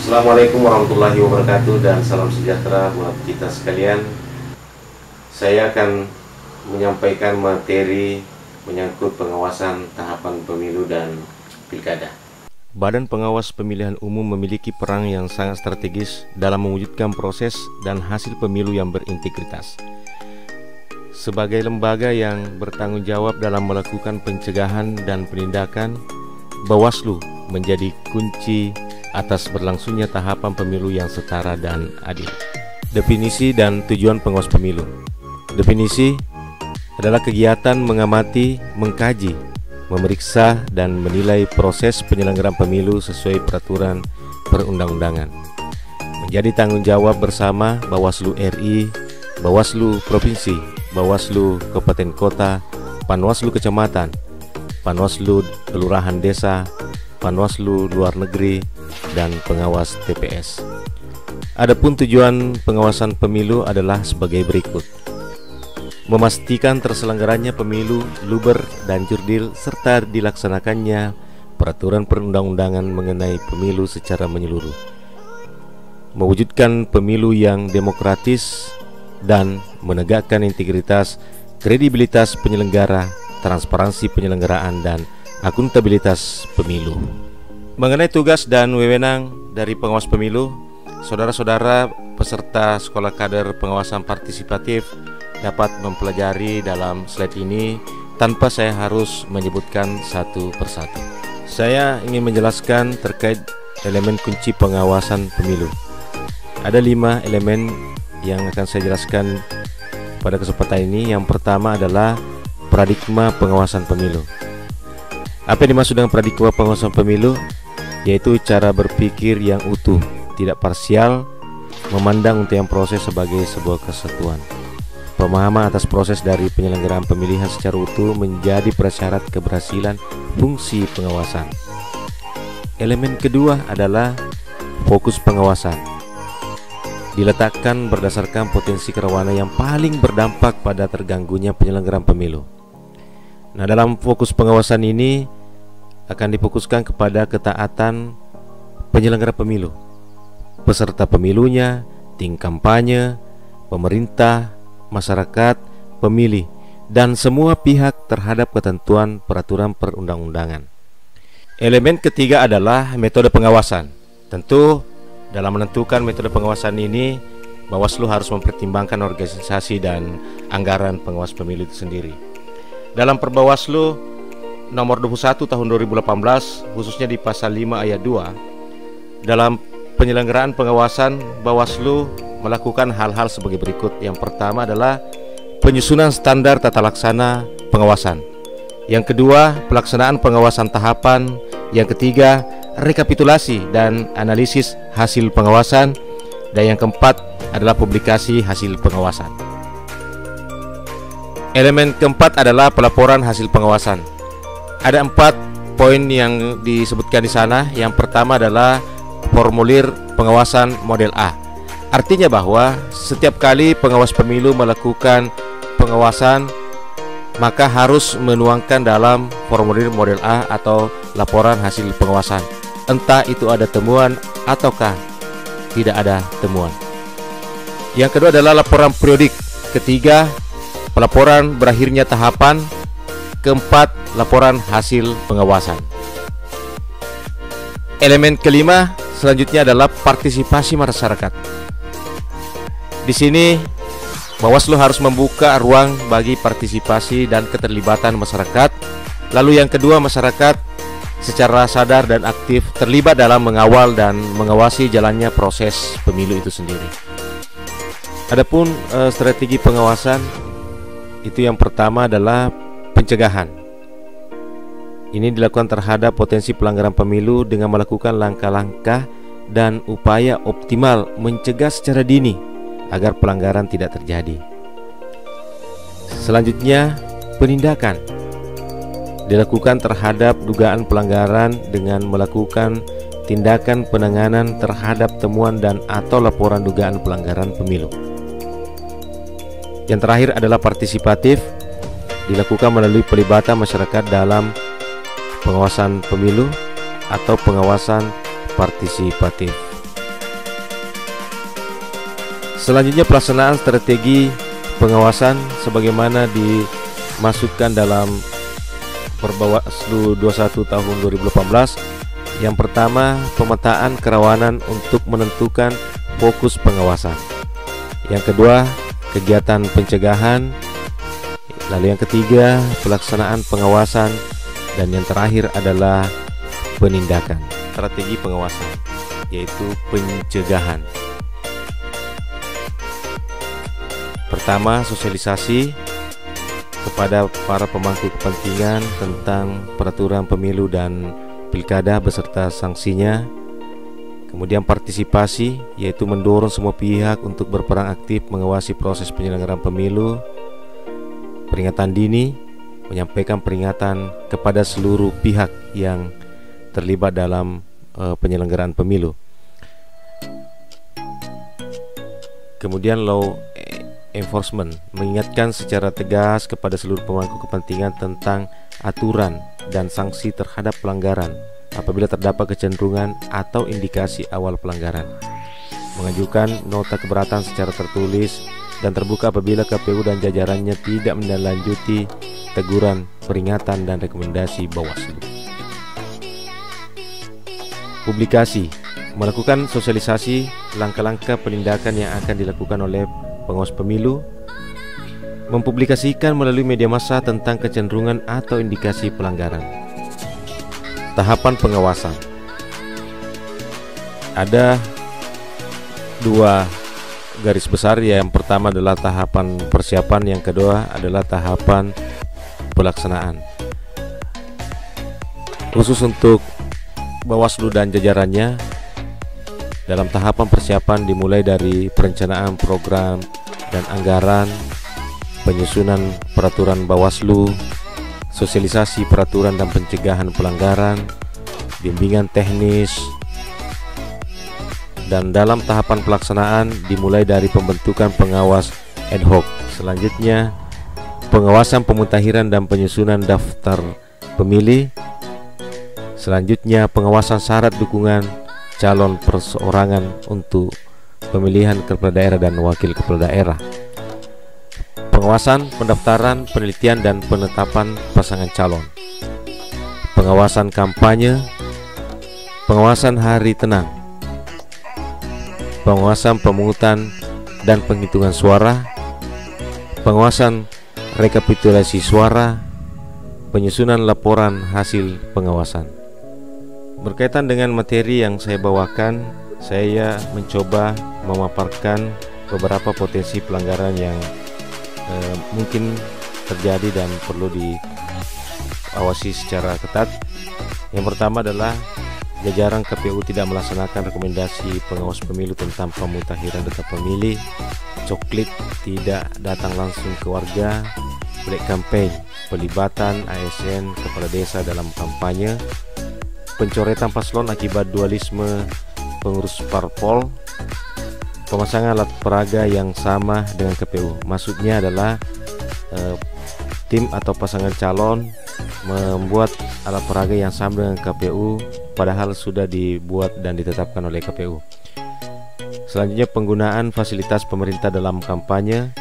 Assalamualaikum warahmatullahi wabarakatuh dan salam sejahtera buat kita sekalian. Saya akan menyampaikan materi menyangkut pengawasan tahapan pemilu dan pilkada. Badan Pengawas Pemilihan Umum memiliki peran yang sangat strategis dalam mewujudkan proses dan hasil pemilu yang berintegritas. Sebagai lembaga yang bertanggung jawab dalam melakukan pencegahan dan penindakan, Bawaslu menjadi kunci atas berlangsungnya tahapan pemilu yang setara dan adil. Definisi dan tujuan pengawas pemilu. Definisi adalah kegiatan mengamati, mengkaji, memeriksa, dan menilai proses penyelenggaraan pemilu sesuai peraturan perundang-undangan. Menjadi tanggung jawab bersama Bawaslu RI, Bawaslu Provinsi, Bawaslu Kabupaten Kota, Panwaslu Kecamatan, Panwaslu Kelurahan Desa, Panwaslu Luar Negeri, dan pengawas TPS. Adapun tujuan pengawasan pemilu adalah sebagai berikut: memastikan terselenggaranya pemilu luber dan jurdil serta dilaksanakannya peraturan perundang-undangan mengenai pemilu secara menyeluruh, mewujudkan pemilu yang demokratis dan menegakkan integritas, kredibilitas penyelenggara, transparansi penyelenggaraan, dan akuntabilitas pemilu. Mengenai tugas dan wewenang dari pengawas pemilu, saudara-saudara peserta sekolah kader pengawasan partisipatif dapat mempelajari dalam slide ini tanpa saya harus menyebutkan satu persatu. Saya ingin menjelaskan terkait elemen kunci pengawasan pemilu. Ada 5 elemen yang akan saya jelaskan pada kesempatan ini. Yang pertama adalah paradigma pengawasan pemilu. Apa yang dimaksud dengan paradigma pengawasan pemilu? Yaitu cara berpikir yang utuh, tidak parsial, memandang untian proses sebagai sebuah kesatuan. Pemahaman atas proses dari penyelenggaraan pemilihan secara utuh menjadi prasyarat keberhasilan fungsi pengawasan. Elemen kedua adalah fokus pengawasan. Diletakkan berdasarkan potensi kerawanan yang paling berdampak pada terganggunya penyelenggaraan pemilu. Nah, dalam fokus pengawasan ini akan difokuskan kepada ketaatan penyelenggara pemilu, peserta pemilunya, tim kampanye, pemerintah, masyarakat, pemilih, dan semua pihak terhadap ketentuan peraturan perundang-undangan. Elemen ketiga adalah metode pengawasan. Tentu dalam menentukan metode pengawasan ini, Bawaslu harus mempertimbangkan organisasi dan anggaran pengawas pemilu itu sendiri. Dalam Perbawaslu nomor 21 tahun 2018, khususnya di pasal 5 ayat 2, dalam penyelenggaraan pengawasan, Bawaslu melakukan hal-hal sebagai berikut. Yang pertama adalah penyusunan standar tata laksana pengawasan. Yang kedua, pelaksanaan pengawasan tahapan. Yang ketiga, rekapitulasi dan analisis hasil pengawasan. Dan yang keempat adalah publikasi hasil pengawasan. Elemen keempat adalah pelaporan hasil pengawasan. Ada 4 poin yang disebutkan di sana. Yang pertama adalah formulir pengawasan model A. Artinya bahwa setiap kali pengawas pemilu melakukan pengawasan, maka harus menuangkan dalam formulir model A atau laporan hasil pengawasan, entah itu ada temuan ataukah tidak ada temuan. Yang kedua adalah laporan periodik. Ketiga, pelaporan berakhirnya tahapan. Keempat, laporan hasil pengawasan. Elemen kelima selanjutnya adalah partisipasi masyarakat. Di sini Bawaslu harus membuka ruang bagi partisipasi dan keterlibatan masyarakat. Lalu yang kedua, masyarakat secara sadar dan aktif terlibat dalam mengawal dan mengawasi jalannya proses pemilu itu sendiri. Adapun strategi pengawasan itu yang pertama adalah pencegahan. Ini dilakukan terhadap potensi pelanggaran pemilu dengan melakukan langkah-langkah dan upaya optimal mencegah secara dini agar pelanggaran tidak terjadi. Selanjutnya, penindakan dilakukan terhadap dugaan pelanggaran dengan melakukan tindakan penanganan terhadap temuan dan atau laporan dugaan pelanggaran pemilu. Yang terakhir adalah partisipatif, dilakukan melalui pelibatan masyarakat dalam pengawasan pemilu atau pengawasan partisipatif. Selanjutnya pelaksanaan strategi pengawasan sebagaimana dimasukkan dalam Perbawaslu 21 tahun 2018. Yang pertama, pemetaan kerawanan untuk menentukan fokus pengawasan. Yang kedua, kegiatan pencegahan. Lalu yang ketiga, pelaksanaan pengawasan. Dan yang terakhir adalah penindakan. Strategi pengawasan, yaitu pencegahan. Pertama, sosialisasi kepada para pemangku kepentingan tentang peraturan pemilu dan pilkada beserta sanksinya. Kemudian partisipasi, yaitu mendorong semua pihak untuk berperan aktif mengawasi proses penyelenggaraan pemilu. Peringatan dini, menyampaikan peringatan kepada seluruh pihak yang terlibat dalam penyelenggaraan pemilu. Kemudian law enforcement, mengingatkan secara tegas kepada seluruh pemangku kepentingan tentang aturan dan sanksi terhadap pelanggaran apabila terdapat kecenderungan atau indikasi awal pelanggaran. Mengajukan nota keberatan secara tertulis dan terbuka apabila KPU dan jajarannya tidak menindaklanjuti teguran, peringatan, dan rekomendasi Bawaslu. Publikasi, melakukan sosialisasi langkah-langkah penindakan yang akan dilakukan oleh pengawas pemilu, mempublikasikan melalui media massa tentang kecenderungan atau indikasi pelanggaran. Tahapan pengawasan, ada dua garis besar. Yang pertama adalah tahapan persiapan, yang kedua adalah tahapan pelaksanaan. Khusus untuk Bawaslu dan jajarannya, dalam tahapan persiapan dimulai dari perencanaan program dan anggaran, penyusunan peraturan Bawaslu, sosialisasi peraturan dan pencegahan pelanggaran, bimbingan teknis, dan dalam tahapan pelaksanaan dimulai dari pembentukan pengawas ad hoc. Selanjutnya, pengawasan pemutahiran dan penyusunan daftar pemilih. Selanjutnya, pengawasan syarat dukungan calon perseorangan untuk pemilihan kepala daerah dan wakil kepala daerah. Pengawasan pendaftaran, penelitian, dan penetapan pasangan calon. Pengawasan kampanye. Pengawasan hari tenang. Pengawasan pemungutan dan penghitungan suara. Pengawasan rekapitulasi suara. Penyusunan laporan hasil pengawasan. Berkaitan dengan materi yang saya bawakan, saya mencoba memaparkan beberapa potensi pelanggaran yang mungkin terjadi dan perlu diawasi secara ketat. Yang pertama adalah jajaran KPU tidak melaksanakan rekomendasi pengawas pemilu tentang pemutahiran data pemilih, coklit tidak datang langsung ke warga, black campaign, pelibatan ASN kepala desa dalam kampanye, pencoretan paslon akibat dualisme pengurus parpol, pemasangan alat peraga yang sama dengan KPU. Maksudnya adalah tim atau pasangan calon membuat alat peraga yang sama dengan KPU padahal sudah dibuat dan ditetapkan oleh KPU. Selanjutnya, penggunaan fasilitas pemerintah dalam kampanye,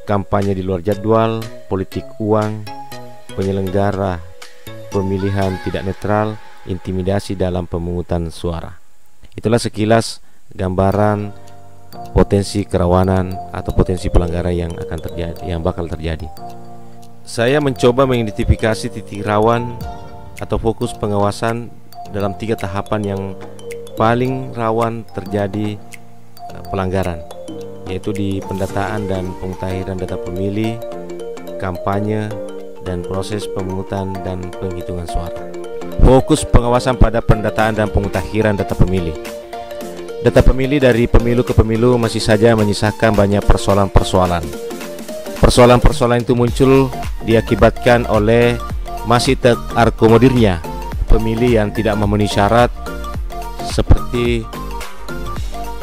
kampanye di luar jadwal, politik uang, penyelenggara pemilihan tidak netral, intimidasi dalam pemungutan suara. Itulah sekilas gambaran potensi kerawanan atau potensi pelanggaran yang akan terjadi, yang bakal terjadi. Saya mencoba mengidentifikasi titik rawan atau fokus pengawasan dalam 3 tahapan yang paling rawan terjadi pelanggaran, yaitu di pendataan dan pemutahiran data pemilih, kampanye, dan proses pemungutan dan penghitungan suara. Fokus pengawasan pada pendataan dan pemutahiran data pemilih. Data pemilih dari pemilu ke pemilu masih saja menyisakan banyak persoalan-persoalan. Persoalan-persoalan itu muncul diakibatkan oleh masih terakomodirnya pemilih yang tidak memenuhi syarat, seperti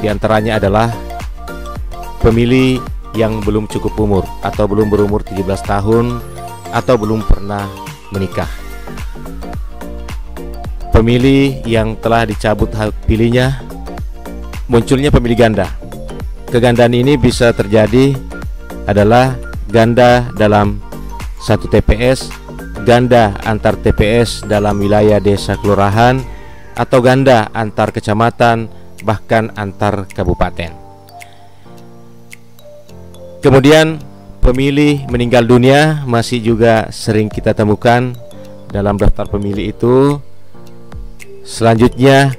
diantaranya adalah pemilih yang belum cukup umur atau belum berumur 17 tahun atau belum pernah menikah, pemilih yang telah dicabut hak pilihnya, munculnya pemilih ganda. kegandaan ini bisa terjadi adalah ganda dalam satu TPS, ganda antar TPS dalam wilayah desa kelurahan, atau ganda antar kecamatan, bahkan antar kabupaten. Kemudian pemilih meninggal dunia masih juga sering kita temukan dalam daftar pemilih itu. Selanjutnya,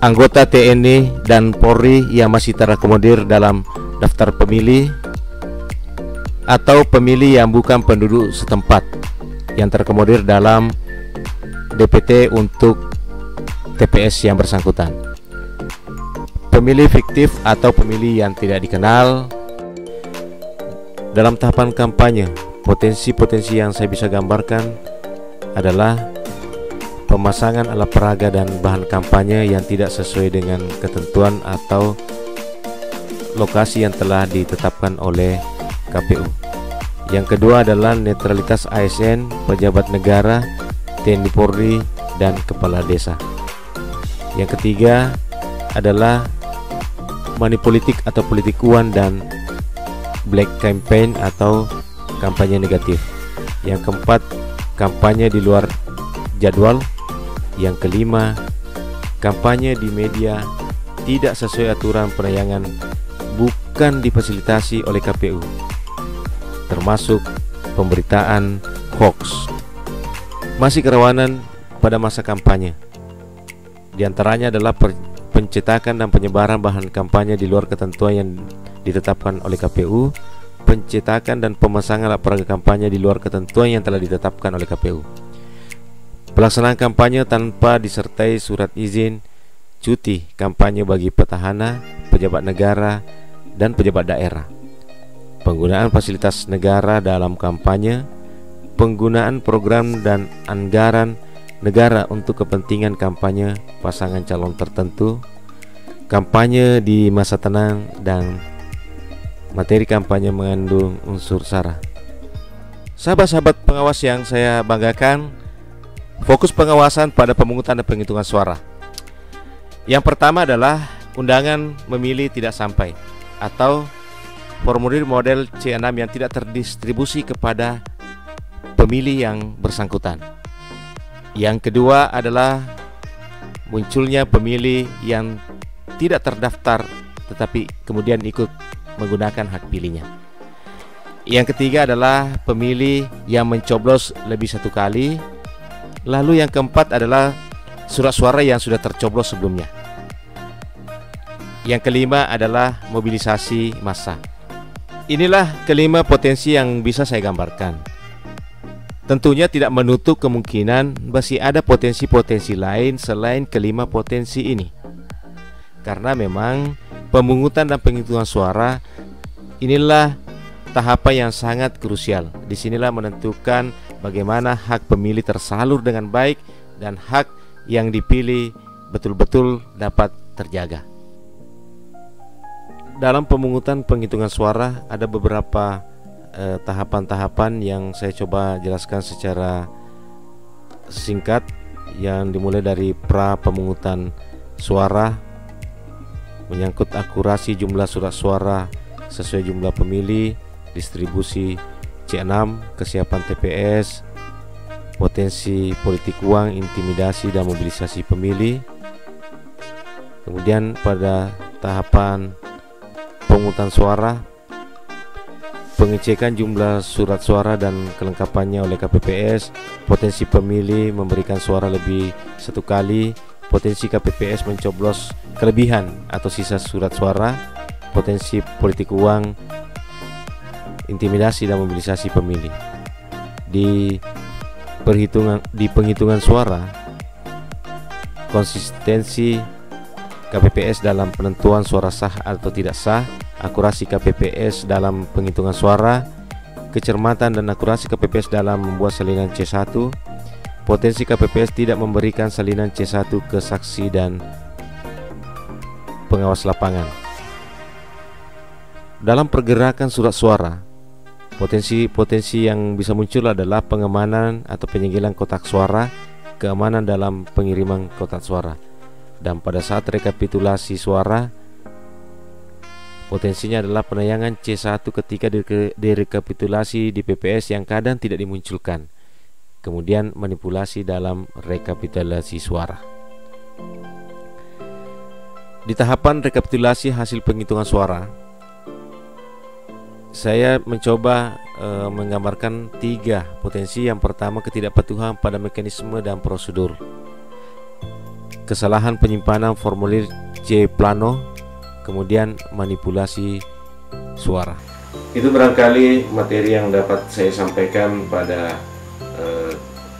anggota TNI dan Polri yang masih terakomodir dalam daftar pemilih, atau pemilih yang bukan penduduk setempat yang terakomodir dalam DPT untuk TPS yang bersangkutan. Pemilih fiktif atau pemilih yang tidak dikenal. Dalam tahapan kampanye, potensi-potensi yang saya bisa gambarkan adalah pemasangan alat peraga dan bahan kampanye yang tidak sesuai dengan ketentuan atau lokasi yang telah ditetapkan oleh KPU. Yang kedua adalah netralitas ASN, pejabat negara, TNI Polri, dan kepala desa. Yang ketiga adalah money politik atau politik uang dan black campaign atau kampanye negatif. Yang keempat, kampanye di luar jadwal. Yang kelima, kampanye di media tidak sesuai aturan penayangan, bukan difasilitasi oleh KPU, termasuk pemberitaan hoax. Masih kerawanan pada masa kampanye. Di antaranya adalah pencetakan dan penyebaran bahan kampanye di luar ketentuan yang ditetapkan oleh KPU, pencetakan dan pemasangan alat peraga kampanye di luar ketentuan yang telah ditetapkan oleh KPU, pelaksanaan kampanye tanpa disertai surat izin cuti kampanye bagi petahana, pejabat negara, dan pejabat daerah, penggunaan fasilitas negara dalam kampanye, penggunaan program dan anggaran negara untuk kepentingan kampanye pasangan calon tertentu, kampanye di masa tenang, dan materi kampanye mengandung unsur sara. Sahabat-sahabat pengawas yang saya banggakan, fokus pengawasan pada pemungutan dan penghitungan suara. Yang pertama adalah undangan memilih tidak sampai atau formulir model C6 yang tidak terdistribusi kepada pemilih yang bersangkutan. Yang kedua adalah munculnya pemilih yang tidak terdaftar tetapi kemudian ikut menggunakan hak pilihnya. Yang ketiga adalah pemilih yang mencoblos lebih satu kali. Lalu yang keempat adalah surat suara yang sudah tercoblos sebelumnya. Yang kelima adalah mobilisasi massa. Inilah kelima potensi yang bisa saya gambarkan. Tentunya tidak menutup kemungkinan masih ada potensi-potensi lain selain kelima potensi ini. Karena memang pemungutan dan penghitungan suara inilah tahapan yang sangat krusial. Disinilah menentukan bagaimana hak pemilih tersalur dengan baik dan hak yang dipilih betul-betul dapat terjaga. Dalam pemungutan penghitungan suara ada beberapa tahapan-tahapan yang saya coba jelaskan secara singkat, yang dimulai dari pra pemungutan suara, menyangkut akurasi jumlah surat suara sesuai jumlah pemilih, distribusi C6, kesiapan TPS, potensi politik uang, intimidasi dan mobilisasi pemilih. Kemudian pada tahapan pemungutan suara, pengecekan jumlah surat suara dan kelengkapannya oleh KPPS, potensi pemilih memberikan suara lebih satu kali, potensi KPPS mencoblos kelebihan atau sisa surat suara, potensi politik uang, intimidasi dan mobilisasi pemilih. Di penghitungan suara, konsistensi KPPS dalam penentuan suara sah atau tidak sah, akurasi KPPS dalam penghitungan suara, kecermatan dan akurasi KPPS dalam membuat salinan C1, potensi KPPS tidak memberikan salinan C1 ke saksi dan pengawas lapangan. Dalam pergerakan surat suara, potensi-potensi yang bisa muncul adalah pengamanan atau penyegelan kotak suara, keamanan dalam pengiriman kotak suara. Dan pada saat rekapitulasi suara, Potensinya adalah penayangan C1 ketika direkapitulasi di PPS yang kadang tidak dimunculkan, kemudian manipulasi dalam rekapitulasi suara. Di tahapan rekapitulasi hasil penghitungan suara, saya mencoba menggambarkan 3 potensi. Yang pertama, ketidakpatuhan pada mekanisme dan prosedur, kesalahan penyimpanan formulir C plano, kemudian manipulasi suara. Itu barangkali materi yang dapat saya sampaikan pada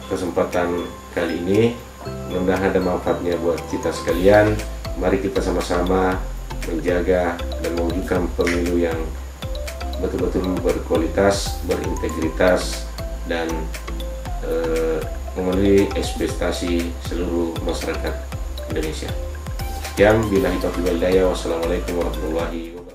kesempatan kali ini. Mudah-mudahan ada manfaatnya buat kita sekalian. Mari kita sama-sama menjaga dan mewujudkan pemilu yang betul-betul berkualitas, berintegritas, dan memenuhi ekspektasi seluruh masyarakat Indonesia. Sekian, billahi taufiq wal hidayah. Wassalamualaikum warahmatullahi wabarakatuh.